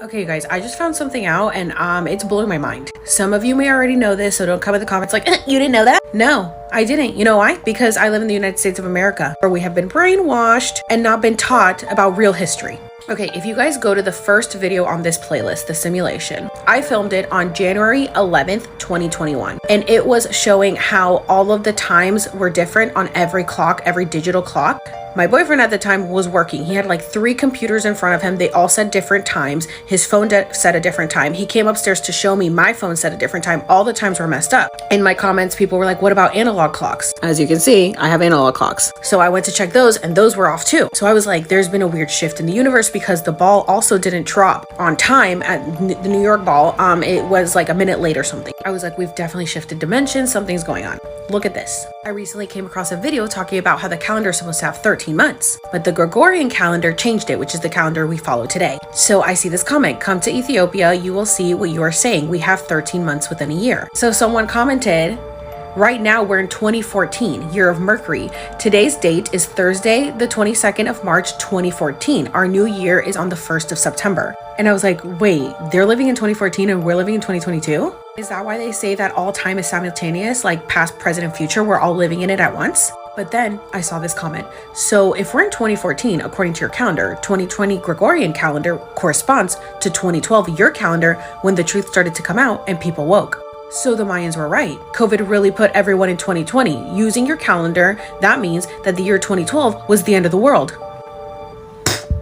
Okay, guys, I just found something out and it's blowing my mind. Some of you may already know this, so don't come in the comments like, you didn't know that? No, I didn't. You know why? Because I live in the United States of America, where we have been brainwashed and not been taught about real history. Okay, if you guys go to the first video on this playlist, the simulation, I filmed it on January 11th, 2021. And it was showing how all of the times were different on every clock, every digital clock. My boyfriend at the time was working. He had like 3 computers in front of him. They all said different times. His phone said a different time. He came upstairs to show me my phone said a different time. All the times were messed up. In my comments, people were like, what about analog clocks? As you can see, I have analog clocks. So I went to check those and those were off too. So I was like, there's been a weird shift in the universe because the ball also didn't drop on time at the New York ball. It was like a minute late or something. I was like, we've definitely shifted dimensions. Something's going on. Look at this. I recently came across a video talking about how the calendar is supposed to have 13 months, but the Gregorian calendar changed it, which is the calendar we follow today. So I see this comment, come to Ethiopia, you will see what you are saying. We have 13 months within a year. So someone commented, right now we're in 2014, year of Mercury. Today's date is Thursday, the 22nd of March, 2014. Our new year is on the 1st of September. And I was like, wait, they're living in 2014 and we're living in 2022? Is that why they say that all time is simultaneous, like past, present, and future, we're all living in it at once? But then I saw this comment. So if we're in 2014, according to your calendar, 2020 Gregorian calendar corresponds to 2012, your calendar, when the truth started to come out and people woke. So the Mayans were right. COVID really put everyone in 2020. Using your calendar, that means that the year 2012 was the end of the world.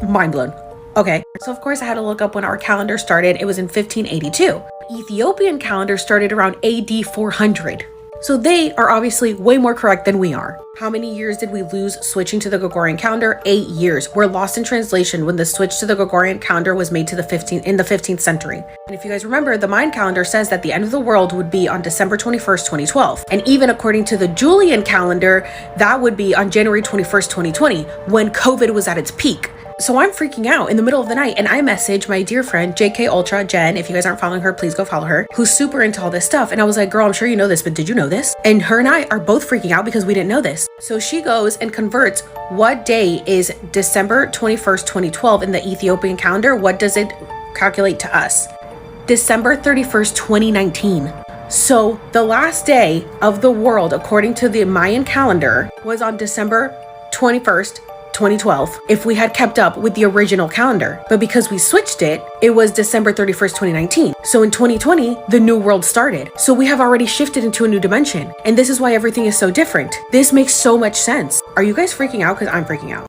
Mind blown. Okay, so of course I had to look up when our calendar started. It was in 1582. Ethiopian calendar started around AD 400. So they are obviously way more correct than we are. How many years did we lose switching to the Gregorian calendar? 8 years. We're lost in translation when the switch to the Gregorian calendar was made to the 15th century. And if you guys remember, the Mayan calendar says that the end of the world would be on December 21st, 2012. And even according to the Julian calendar, that would be on January 21st, 2020, when COVID was at its peak. So I'm freaking out in the middle of the night and I message my dear friend JK Ultra Jen. If you guys aren't following her, please go follow her, who's super into all this stuff. And I was like, girl, I'm sure you know this, but did you know this? And her and I are both freaking out because we didn't know this. So she goes and converts what day is December 21st, 2012 in the Ethiopian calendar. What does it calculate to us? December 31st, 2019. So the last day of the world, according to the Mayan calendar, was on December 21st, 2012, if we had kept up with the original calendar. But because we switched it, it was December 31st, 2019. So in 2020, the new world started. So we have already shifted into a new dimension. And this is why everything is so different. This makes so much sense. Are you guys freaking out? Because I'm freaking out.